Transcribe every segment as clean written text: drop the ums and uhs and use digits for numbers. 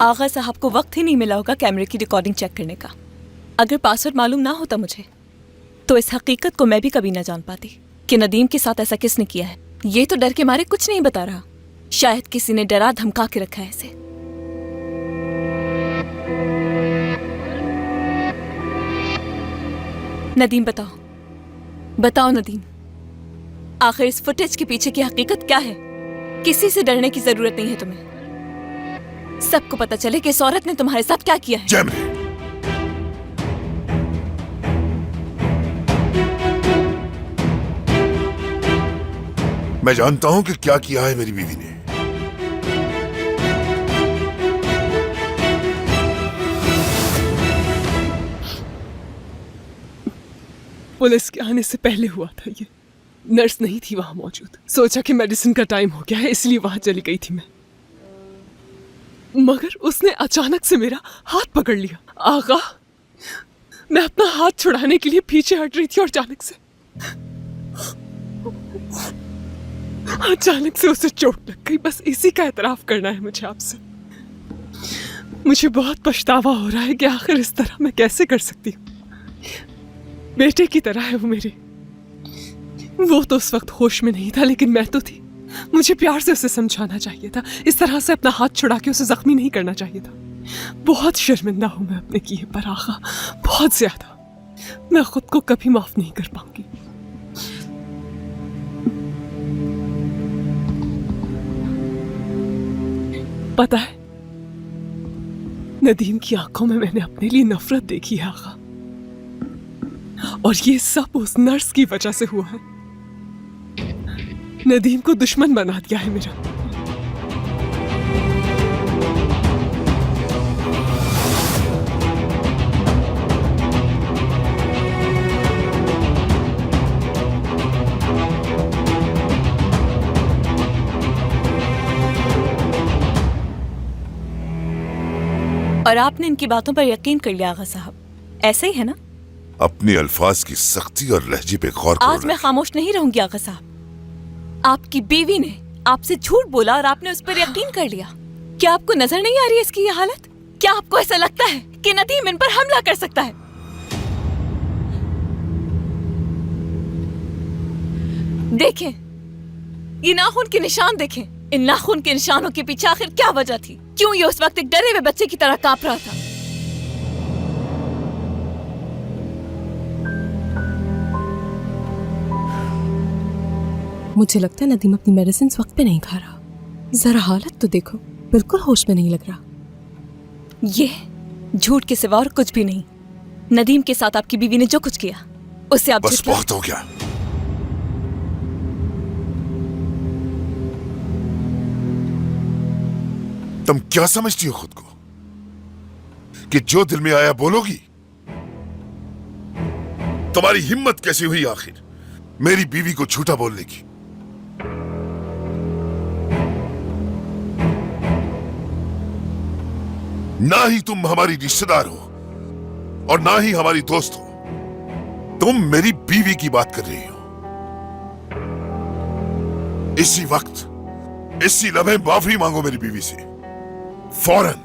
आगा साहब को वक्त ही नहीं मिला होगा कैमरे की रिकॉर्डिंग चेक करने का। अगर पासवर्ड मालूम ना होता मुझे तो इस हकीकत को मैं भी कभी ना जान पाती कि नदीम के साथ ऐसा किसने किया है। ये तो डर के मारे कुछ नहीं बता रहा, शायद किसी ने डरा धमका के रखा है इसे। नदीम बताओ नदीम, आखिर इस फुटेज के पीछे की हकीकत क्या है? किसी से डरने की जरूरत नहीं है तुम्हें। सबको पता चले कि इस औरत ने तुम्हारे साथ क्या किया है। जैमरी, मैं जानता हूं कि क्या किया है मेरी बीवी ने। पुलिस के आने से पहले हुआ था ये। नर्स नहीं थी वहां मौजूद। सोचा कि मेडिसिन का टाइम हो गया है इसलिए वहां चली गई थी मैं, मगर उसने अचानक से मेरा हाथ पकड़ लिया। आगा, मैं अपना हाथ छुड़ाने के लिए पीछे हट रही थी और अचानक से उसे चोट लग गई। बस इसी का एतराफ करना है मुझे आपसे। मुझे बहुत पछतावा हो रहा है कि आखिर इस तरह मैं कैसे कर सकती हूँ। बेटे की तरह है वो मेरे। वो तो उस वक्त होश में नहीं था लेकिन मैं तो थी। मुझे प्यार से उसे समझाना चाहिए था, इस तरह से अपना हाथ छुड़ा के उसे जख्मी नहीं करना चाहिए था। बहुत शर्मिंदा हूं मैं अपने किए पर आगा, बहुत ज्यादा। मैं खुद को कभी माफ नहीं कर पाऊंगी। पता है, नदीम की आंखों में मैंने अपने लिए नफरत देखी है आगा, और ये सब उस नर्स की वजह से हुआ है। नदीम को दुश्मन बना दिया है मेरा। और आपने इनकी बातों पर यकीन कर लिया आगा साहब, ऐसे ही है ना? अपने अल्फाज की सख्ती और लहजे पे गौर करो। आज मैं खामोश नहीं रहूंगी आगा साहब। आपकी बीवी ने आपसे झूठ बोला और आपने उस पर यकीन कर लिया। क्या आपको नजर नहीं आ रही है इसकी ये हालत? क्या आपको ऐसा लगता है कि नदीम इन पर हमला कर सकता है? देखें, ये नाखून के निशान देखें। इन नाखून के निशानों के पीछे आखिर क्या वजह थी? क्यों ये उस वक्त एक डरे हुए बच्चे की तरह कांप रहा था? मुझे लगता है नदीम अपनी मेडिसिन वक्त पे नहीं खा रहा। जरा हालत तो देखो, बिल्कुल होश में नहीं लग रहा। ये झूठ के सिवा और कुछ भी नहीं। नदीम के साथ आपकी बीवी ने जो कुछ किया उससे आप बस बहुत हो गया। तुम क्या समझती हो खुद को कि जो दिल में आया बोलोगी? तुम्हारी हिम्मत कैसी हुई आखिर मेरी बीवी को झूठा बोलने की? ना ही तुम हमारी रिश्तेदार हो और ना ही हमारी दोस्त हो। तुम मेरी बीवी की बात कर रही हो। इसी वक्त, इसी लम्हे माफी मांगो मेरी बीवी से, फौरन।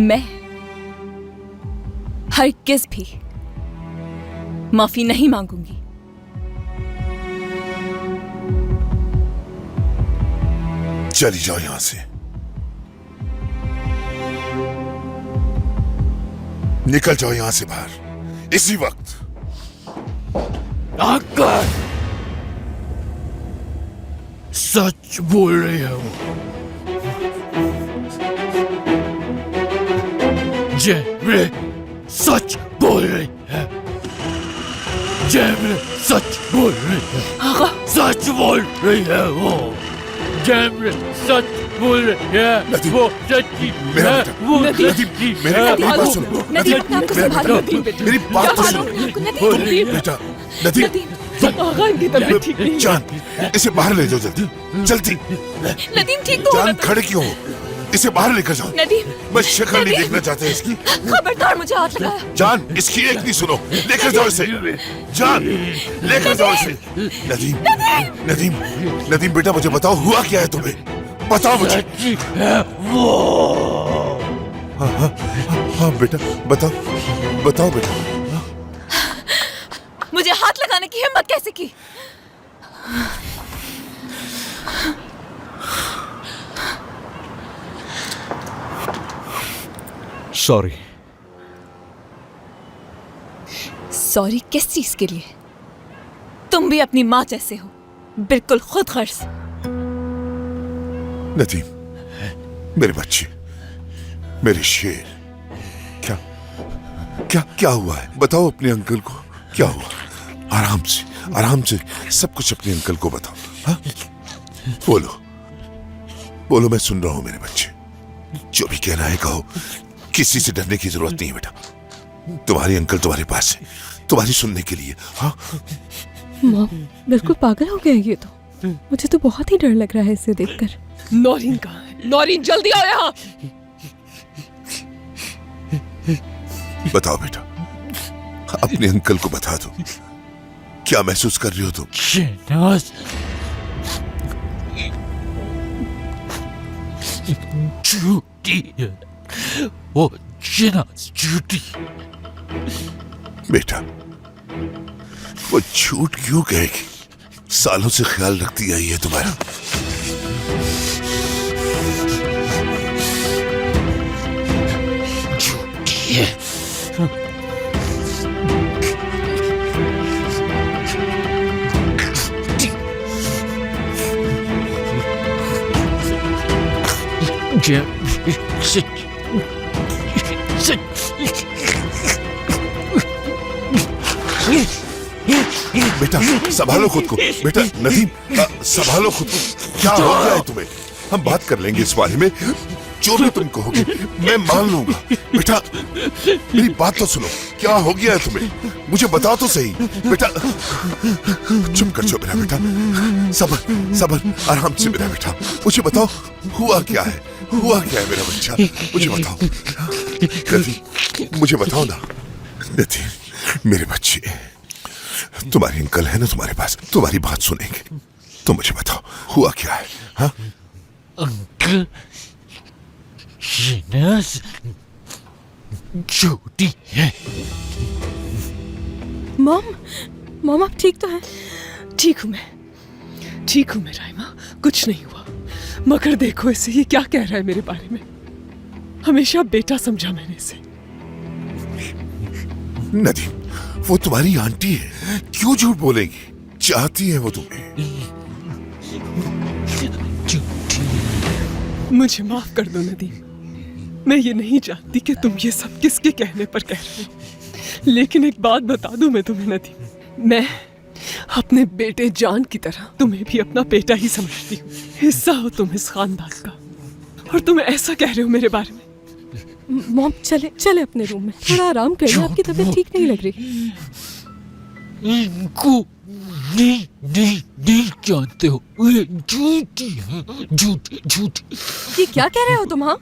मैं हरगिज़ भी माफी नहीं मांगूंगी। चली जाओ यहां से, निकल जाओ यहां से बाहर इसी वक्त। आकर सच बोल रही है वो। जैमरे सच बोल रही है। जैमरे सच बोल रही है। आगा, सच बोल रही है वो। जैमरे सच बोल रही है। वो सच्ची है। वो सच्ची है। मेरी बात सुनो। मेरी बात तो सुनो। बेटा, नदीम, आगा इनकी तबीयत ठीक नहीं है। जान, इसे बाहर ले जाओ जल्दी जल्दी। नदीम ठीक तो जान, होगा। खड़े क्यों हो? इसे बाहर लेकर जाओ। नदीम, मैं शक्ल नहीं नदीम। देखना चाहता इसकी। खबरदार मुझे हाथ लगाया। जान, इसकी एक नहीं सुनो, लेकर जाओ इसे। जान, लेकर जाओ इसे। नदीम, नदीम, नदीम बेटा मुझे बताओ हुआ क्या है तुम्हें? बताओ मुझे। सच्ची है वो। हाँ बेटा, बताओ, बताओ बेटा। मुझे हाथ लगाने की हिम्मत कैसे की? सॉरी। सॉरी किस चीज के लिए? तुम भी अपनी माँ जैसे हो, बिल्कुल खुद गर्ज। नदीम, मेरे बच्चे, मेरे शेर, क्या क्या क्या हुआ है? बताओ अपने अंकल को क्या हुआ। आराम से, आराम से सब कुछ अपने अंकल को बताओ। हाँ, बोलो, बोलो, मैं सुन रहा हूं मेरे बच्चे। जो भी कहना है कहो, किसी से डरने की जरूरत नहीं है बेटा। तुम्हारे अंकल तुम्हारे पास है, तुम्हारी सुनने के लिए। हाँ, मॉम बिल्कुल पागल हो गया ये तो। मुझे तो बहुत ही डर लग रहा है इसे देखकर। नौरीन कहाँ है? नौरीन जल्दी आओ यहाँ। बताओ बेटा, अपने अंकल को बता दो, क्या महसूस कर रही हो तुम? शहनाज झूठी है वो। शहनाज झूठी। बेटा, वो झूठ क्यों कहेगी? सालों से ख्याल रखती आई है तुम्हारा। झूठी है। बेटा संभालो खुद को। बेटा नदीम, संभालो खुद को। क्या हो गया है तुम्हें? हम बात कर लेंगे इस बारे में। जो भी तुम कहोगे मैं मान लूंगा। बेटा मेरी बात तो सुनो, क्या हो गया है तुम्हें? मुझे बताओ तो सही। बेटा चुप कर जाओ मेरा बेटा। सबर सबर, आराम से मेरा बेटा। मुझे बताओ हुआ क्या है? हुआ क्या है मेरा बच्चा? मुझे बताओ नदीम, मुझे बताओ ना। नदीम मेरे बच्चे, तुम्हारे अंकल है ना तुम्हारे पास, तुम्हारी बात सुनेंगे। तो मुझे बताओ हुआ क्या है? हाँ अंकल, शहनाज झूठी है। मॉम आप ठीक तो हैं? ठीक हूँ मैं, ठीक हूँ मैं राइमा, कुछ नहीं हुआ। मगर देखो इसे, ये क्या कह रहा है मेरे बारे में। हमेशा बेटा समझा मैंने इसे। नदीम, वो तुम्हारी आंटी है, क्यों झूठ बोलेगी? चाहती है वो तुम्हें। मुझे माफ कर दो नदीम, मैं ये नहीं जानती कि तुम ये सब किसके कहने पर कह रहे हो। लेकिन एक बात बता दूं मैं तुम्हें नदीम, मैं अपने बेटे जान की तरह तुम्हें भी अपना बेटा ही समझती हूँ। हिस्सा हो तुम इस खानदान का, और तुम ऐसा कह रहे हो मेरे बारे में। मॉम चले अपने रूम में, थोड़ा आराम करें। आपकी तबीयत ठीक नहीं लग रही। इनको नहीं जानते हो। ये झूठी है, झूठी झूठी। ये क्या कह रहे हो तुम? हाँ,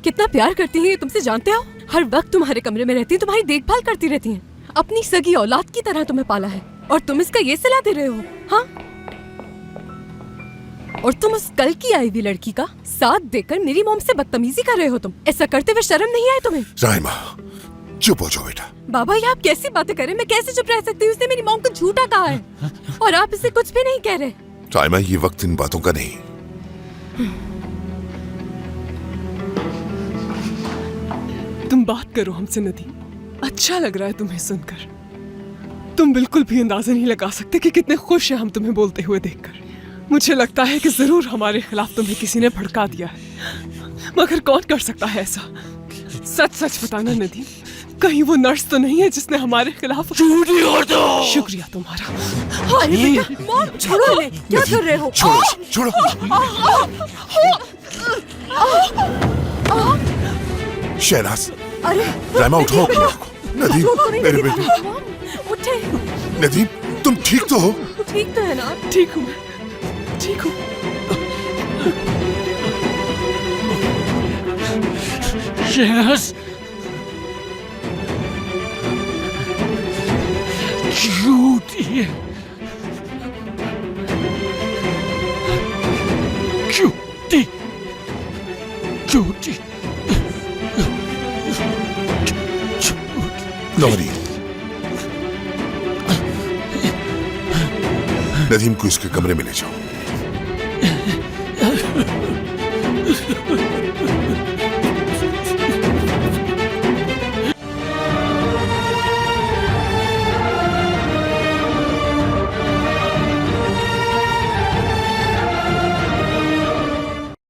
कितना प्यार करती हैं ये तुमसे, जानते हो? हर वक्त तुम्हारे कमरे में रहती हैं, तुम्हारी देखभाल करती रहती हैं। अपनी सगी औलाद की तरह तुम्हें पाला है, और तुम इसका ये सिला दे रहे हो? हाँ, और तुम उस कल की आई हुई लड़की का साथ देकर मेरी मॉम से बदतमीजी कर रहे हो। तुम ऐसा करते हुए शर्म नहीं आए तुम्हें? राइमा चुप हो जाओ बेटा। बाबा ये आप कैसी बातें करें? मैं कैसे चुप रह सकती हूँ? उसने मेरी मॉम को झूठा कहा है और आप इसे कुछ भी नहीं कह रहे। राइमा ये वक्त इन बातों का नहीं। तुम बात करो हमसे नदीम, अच्छा लग रहा है तुम्हें सुनकर। तुम बिल्कुल भी अंदाजा नहीं लगा सकते कि कितने खुश हैं हम तुम्हें बोलते हुए देखकर। मुझे लगता है कि जरूर हमारे खिलाफ तुम्हें किसी ने भड़का दिया है, मगर कौन कर सकता है ऐसा? सच सच बताना नदीम, कहीं वो नर्स तो नहीं है जिसने हमारे खिलाफ झूठी हो तो। शुक्रिया तुम्हारा। अरे बेटा, मॉम छोड़ो इन्हें, क्या कर रहे हो? छोड़ो छोड़ो। शहनाज, अरे राइमा उठाओ अपने आप को। नदीम मेरे बेटे। मॉम उठे। नदीम तुम ठीक तो हो? ठीक तो है ना? ठीक हूँ मैं, ठीक हूँ। शहनाज झूठी है, झूठी, झूठी, गौरी, नदीम को इसके कमरे में ले जाओ।